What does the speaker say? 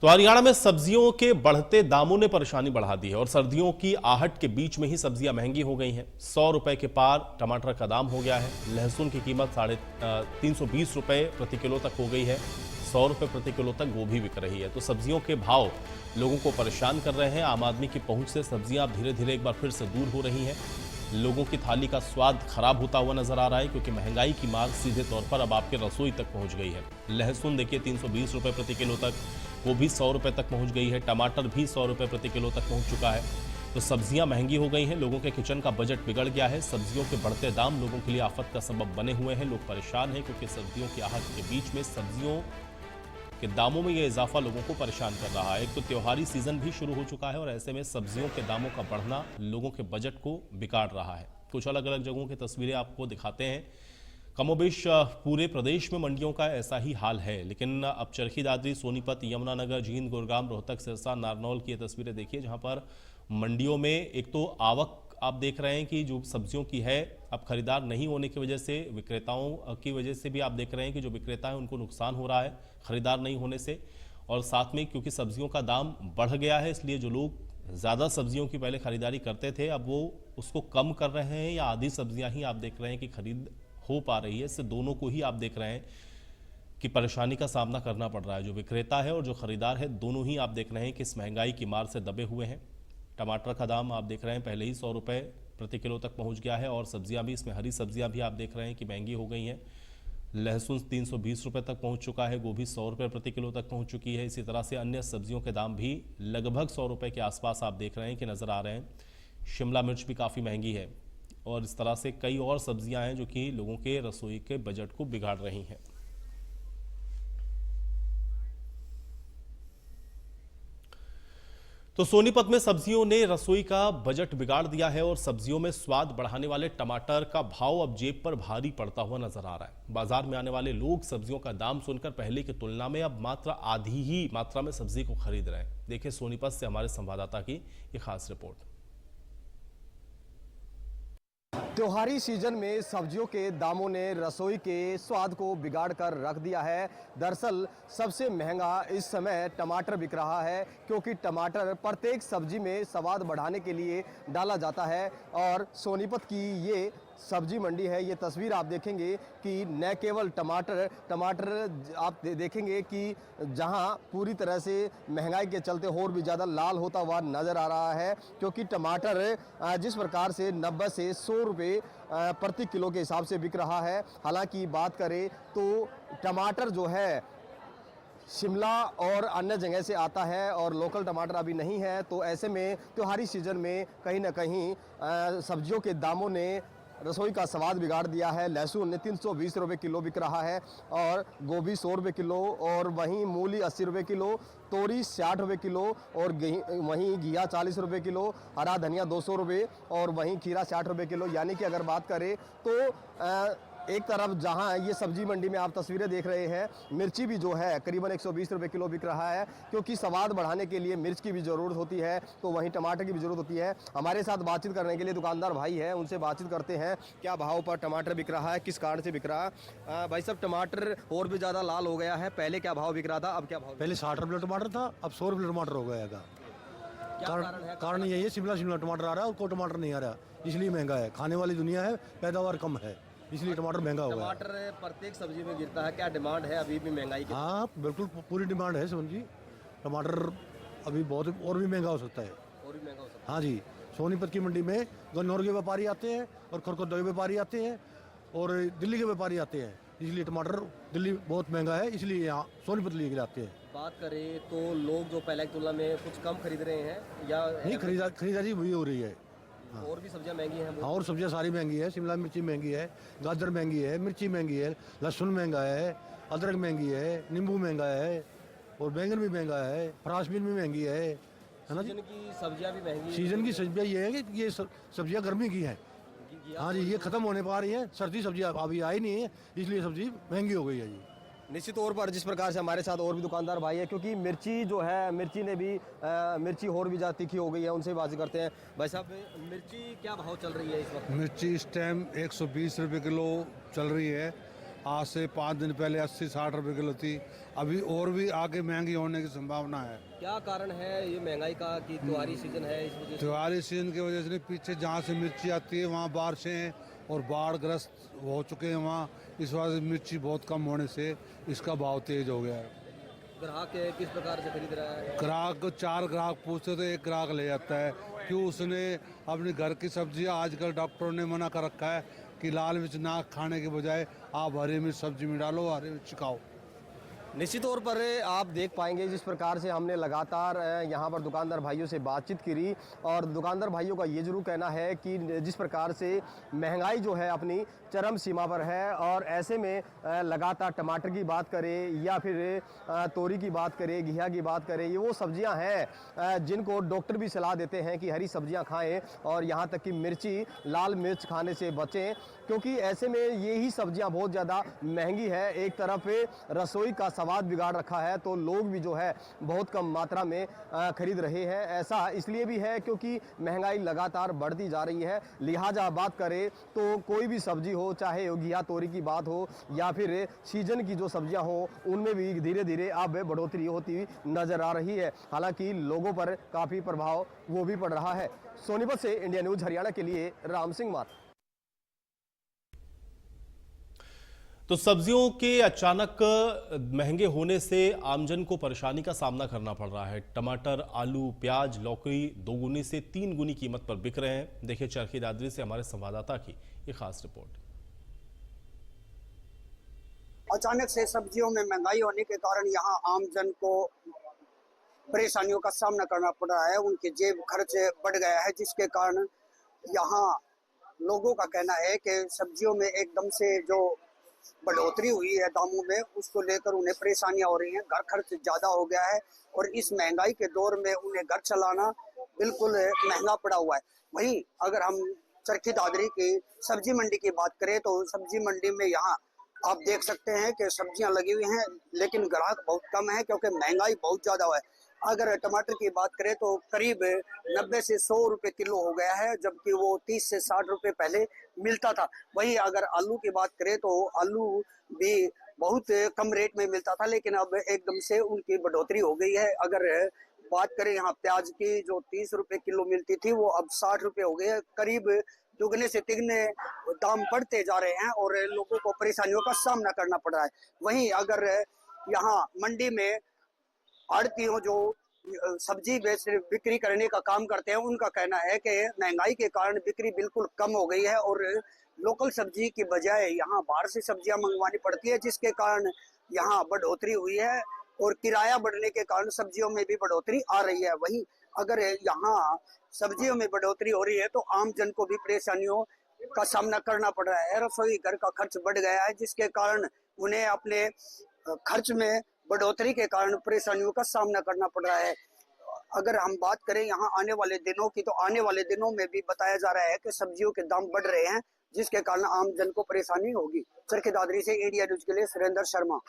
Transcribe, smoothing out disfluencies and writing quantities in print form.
तो हरियाणा में सब्जियों के बढ़ते दामों ने परेशानी बढ़ा दी है और सर्दियों की आहट के बीच में ही सब्जियां महंगी हो गई हैं। 100 रुपए के पार टमाटर का दाम हो गया है। लहसुन की कीमत 320 रुपए प्रति किलो तक हो गई है। 100 रुपए प्रति किलो तक गोभी बिक रही है। तो सब्जियों के भाव लोगों को परेशान कर रहे हैं। आम आदमी की पहुंच से सब्जियां अब धीरे धीरे एक बार फिर से दूर हो रही हैं। लोगों की थाली का स्वाद खराब होता हुआ नजर आ रहा है, क्योंकि महंगाई की मार सीधे तौर पर अब आपके रसोई तक पहुंच गई है। लहसुन देखिए 320 रुपए प्रति किलो तक, गोभी 100 रुपए तक पहुंच गई है, टमाटर भी 100 रुपए प्रति किलो तक पहुंच चुका है। तो सब्जियां महंगी हो गई हैं, लोगों के किचन का बजट बिगड़ गया है। सब्जियों के बढ़ते दाम लोगों के लिए आफत का सबब बने हुए हैं। लोग परेशान हैं क्योंकि सर्दियों की आहट के बीच में सब्जियों के दामों में ये इजाफा लोगों को परेशान कर रहा है। एक तो त्योहारी सीजन भी शुरू हो चुका है और ऐसे में सब्जियों के दामों का बढ़ना लोगों के बजट को बिगाड़ रहा है। कुछ अलग अलग जगहों की तस्वीरें आपको दिखाते हैं। कमोबेश पूरे प्रदेश में मंडियों का ऐसा ही हाल है, लेकिन अब चरखी दादरी, सोनीपत, यमुनानगर, जींद, गुरुग्राम, रोहतक, सिरसा, नारनौल की ये तस्वीरें देखिए, जहां पर मंडियों में एक तो आवक आप देख रहे हैं कि जो सब्जियों की है, अब खरीदार नहीं होने की वजह से, विक्रेताओं की वजह से भी आप देख रहे हैं कि जो विक्रेता है उनको नुकसान हो रहा है खरीदार नहीं होने से। और साथ में क्योंकि सब्जियों का दाम बढ़ गया है, इसलिए जो लोग ज़्यादा सब्जियों की पहले खरीदारी करते थे, अब वो उसको कम कर रहे हैं या आधी सब्जियां ही आप देख रहे हैं कि खरीद हो पा रही है। इससे दोनों को ही आप देख रहे हैं कि परेशानी का सामना करना पड़ रहा है। जो विक्रेता है और जो खरीदार है, दोनों ही आप देख रहे हैं कि इस महंगाई की मार से दबे हुए हैं। टमाटर का दाम आप देख रहे हैं पहले ही 100 रुपये प्रति किलो तक पहुंच गया है और सब्जियां भी, इसमें हरी सब्जियां भी आप देख रहे हैं कि महंगी हो गई हैं। लहसुन 320 रुपये तक पहुंच चुका है, गोभी 100 रुपये प्रति किलो तक पहुंच चुकी है। इसी तरह से अन्य सब्जियों के दाम भी लगभग 100 रुपये के आसपास आप देख रहे हैं कि नज़र आ रहे हैं। शिमला मिर्च भी काफ़ी महंगी है और इस तरह से कई और सब्जियां हैं जो कि लोगों के रसोई के बजट को बिगाड़ रही हैं। तो सोनीपत में सब्जियों ने रसोई का बजट बिगाड़ दिया है और सब्जियों में स्वाद बढ़ाने वाले टमाटर का भाव अब जेब पर भारी पड़ता हुआ नजर आ रहा है। बाजार में आने वाले लोग सब्जियों का दाम सुनकर पहले की तुलना में अब मात्र आधी ही मात्रा में सब्जी को खरीद रहे हैं। देखिए सोनीपत से हमारे संवाददाता की ये खास रिपोर्ट। त्योहारी सीजन में सब्जियों के दामों ने रसोई के स्वाद को बिगाड़ कर रख दिया है। दरअसल सबसे महंगा इस समय टमाटर बिक रहा है, क्योंकि टमाटर प्रत्येक सब्जी में स्वाद बढ़ाने के लिए डाला जाता है। और सोनीपत की ये सब्जी मंडी है, ये तस्वीर आप देखेंगे कि न केवल टमाटर आप देखेंगे कि जहां पूरी तरह से महंगाई के चलते और भी ज़्यादा लाल होता हुआ नज़र आ रहा है, क्योंकि टमाटर जिस प्रकार से 90 से 100 रुपये प्रति किलो के हिसाब से बिक रहा है। हालांकि बात करें तो टमाटर जो है शिमला और अन्य जगह से आता है और लोकल टमाटर अभी नहीं है। तो ऐसे में त्योहारी सीजन में कहीं ना कहीं सब्जियों के दामों ने रसोई का स्वाद बिगाड़ दिया है। लहसुन 320 रुपये किलो बिक रहा है और गोभी 100 रुपये किलो, और वहीं मूली 80 रुपये किलो, तोरी 60 रुपये किलो, और वहीं घिया 40 रुपये किलो, हरा धनिया 200 रुपये और वहीं खीरा 60 रुपये किलो। यानी कि अगर बात करें तो एक तरफ जहां ये सब्जी मंडी में आप तस्वीरें देख रहे हैं, मिर्ची भी जो है करीबन 120 रुपये किलो बिक रहा है, क्योंकि स्वाद बढ़ाने के लिए मिर्च की भी ज़रूरत होती है, तो वहीं टमाटर की भी ज़रूरत होती है। हमारे साथ बातचीत करने के लिए दुकानदार भाई है, उनसे बातचीत करते हैं क्या भाव पर टमाटर बिक रहा है, किस कारण से बिक रहा है। भाई साहब, टमाटर और भी ज़्यादा लाल हो गया है, पहले क्या भाव बिक रहा था, अब क्या भाव? पहले 60 रुपये टमाटर था, अब 100 रुपये टमाटर हो गया था। कारण यही है, शिमला टमाटर आ रहा है और कोई टमाटर नहीं आ रहा, इसलिए महंगा है। खाने वाली दुनिया है, पैदावार कम है, इसलिए टमाटर महंगा हुआ है। टमाटर प्रत्येक सब्जी में गिरता है, क्या डिमांड है अभी भी महंगाई की? हाँ बिल्कुल पूरी डिमांड है समझ जी। टमाटर अभी बहुत और भी महंगा हो सकता है, और भी महंगा हो सकता है। हाँ जी। सोनीपत की मंडी में गन्नौर के व्यापारी आते हैं और खरखोदा के व्यापारी आते हैं और दिल्ली के व्यापारी आते हैं, इसलिए टमाटर दिल्ली बहुत महंगा है, इसलिए यहाँ सोनीपत लेके जाते हैं। बात करें तो लोग जो पहले की तुलना में कुछ कम खरीद रहे हैं या नहीं, खरीदारी वही हो रही है। हाँ। और भी सब्जियां महंगी हैं? हाँ, और सब्जियां सारी महंगी है। शिमला मिर्ची महंगी है, गाजर महंगी है, मिर्ची महंगी है, लहसुन महंगा है, अदरक महंगी है, नींबू महंगा है और बैंगन भी महंगा है, फ्रांसबीन भी महंगी है ना जी। सीजन की सब्जियां भी महंगी है। सीजन की सब्जियां ये है कि ये सब्जियां गर्मी की हैं। हाँ जी, ये खत्म होने पा रही हैं, सर्दी सब्जियां अभी आई नहीं है, इसलिए सब्जी महंगी हो गई है जी। निश्चित तौर पर जिस प्रकार से हमारे साथ और भी दुकानदार भाई है, क्योंकि मिर्ची जो है, मिर्ची ने भी मिर्ची और भी ज़्यादा तीखी हो गई है, उनसे बात करते हैं। भाई साहब, मिर्ची क्या भाव चल रही है इस वक्त? मिर्ची इस टाइम 120 रुपये किलो चल रही है आज से 5 दिन पहले 80-60 रुपए किलो थी। अभी और भी आगे महंगी होने की संभावना है। क्या कारण है ये महंगाई का कि त्योहारी सीजन है इस वजह से? त्योहारी सीजन की वजह से पीछे जहाँ से मिर्ची आती है वहाँ बारिशें और बाढ़ ग्रस्त हो चुके हैं वहाँ, इस वजह से मिर्ची बहुत कम होने से इसका भाव तेज हो गया है। ग्राहक किस प्रकार से खरीद रहा है? ग्राहक 4 ग्राहक पूछते तो 1 ग्राहक ले जाता है। क्यों? उसने अपने घर की सब्जियां, आजकल डॉक्टरों ने मना कर रखा है कि लाल मिर्च ना खाने के बजाय आप हरी मिर्च सब्जी में डालो, हरी मिर्च खाओ। निश्चित तौर पर आप देख पाएंगे जिस प्रकार से हमने लगातार यहाँ पर दुकानदार भाइयों से बातचीत करी और दुकानदार भाइयों का ये जरूर कहना है कि जिस प्रकार से महंगाई जो है अपनी चरम सीमा पर है और ऐसे में लगातार टमाटर की बात करें या फिर तोरी की बात करें, घिया की बात करें, ये वो सब्जियां हैं जिनको डॉक्टर भी सलाह देते हैं कि हरी सब्जियां खाएं और यहाँ तक कि मिर्ची, लाल मिर्च खाने से बचें, क्योंकि ऐसे में ये ही सब्जियां बहुत ज़्यादा महंगी है। एक तरफ रसोई का स्वाद बिगाड़ रखा है तो लोग भी जो है बहुत कम मात्रा में खरीद रहे हैं। ऐसा इसलिए भी है क्योंकि महंगाई लगातार बढ़ती जा रही है। लिहाजा बात करें तो कोई भी सब्जी हो, चाहे घिया तोरी की बात हो या फिर सीजन की जो सब्जियां हो, उनमें भी धीरे धीरे अब बढ़ोतरी होती नजर आ रही है। हालांकि लोगों पर काफ़ी प्रभाव वो भी पड़ रहा है। सोनीपत से इंडिया न्यूज हरियाणा के लिए राम सिंह मात। तो सब्जियों के अचानक महंगे होने से आमजन को परेशानी का सामना करना पड़ रहा है। टमाटर, आलू, प्याज, लौकी 2 गुनी से 3 गुनी कीमत पर बिक रहे हैं। देखिए चरखी दादरी से हमारे संवाददाता की ये खास रिपोर्ट। अचानक से सब्जियों में महंगाई होने के कारण यहाँ आमजन को परेशानियों का सामना करना पड़ रहा है। उनके जेब खर्च बढ़ गया है, जिसके कारण यहाँ लोगों का कहना है कि सब्जियों में एकदम से जो बढ़ोतरी हुई है दामों में, उसको लेकर उन्हें परेशानियां हो रही हैं। घर खर्च ज्यादा हो गया है और इस महंगाई के दौर में उन्हें घर चलाना बिल्कुल महंगा पड़ा हुआ है। वहीं अगर हम चरखी दादरी की सब्जी मंडी की बात करें तो सब्जी मंडी में यहाँ आप देख सकते हैं कि सब्जियां लगी हुई हैं, लेकिन ग्राहक बहुत कम है क्योंकि महंगाई बहुत ज्यादा है। अगर टमाटर की बात करें तो करीब 90 से 100 रुपए किलो हो गया है, जबकि वो 30 से 60 रुपए पहले मिलता था। वहीं अगर आलू की बात करें तो आलू भी बहुत कम रेट में मिलता था, लेकिन अब एकदम से उनकी बढ़ोतरी हो गई है। अगर बात करें यहाँ प्याज की, जो 30 रुपए किलो मिलती थी वो अब 60 रुपए हो गई है। करीब दुगने से तिगने दाम बढ़ते जा रहे हैं और लोगों को परेशानियों का सामना करना पड़ रहा है। वहीं अगर यहाँ मंडी में आड़तियों जो सब्जी बेच बिक्री करने का काम करते हैं, उनका कहना है कि महंगाई के कारण बिक्री बिल्कुल कम हो गई है और लोकल सब्जी की बजाय यहाँ बाहर से सब्जियां मंगवानी पड़ती है, जिसके कारण यहाँ बढ़ोतरी हुई है और किराया बढ़ने के कारण सब्जियों में भी बढ़ोतरी आ रही है। वहीं अगर यहाँ सब्जियों में बढ़ोतरी हो रही है तो आम जन को भी परेशानियों का सामना करना पड़ रहा है। रसोई घर का खर्च बढ़ गया है, जिसके कारण उन्हें अपने खर्च में बढ़ोतरी के कारण परेशानियों का सामना करना पड़ रहा है। अगर हम बात करें यहाँ आने वाले दिनों की, तो आने वाले दिनों में भी बताया जा रहा है कि सब्जियों के दाम बढ़ रहे हैं, जिसके कारण आम जन को परेशानी होगी। चरखी दादरी से इंडिया न्यूज के लिए सुरेंद्र शर्मा।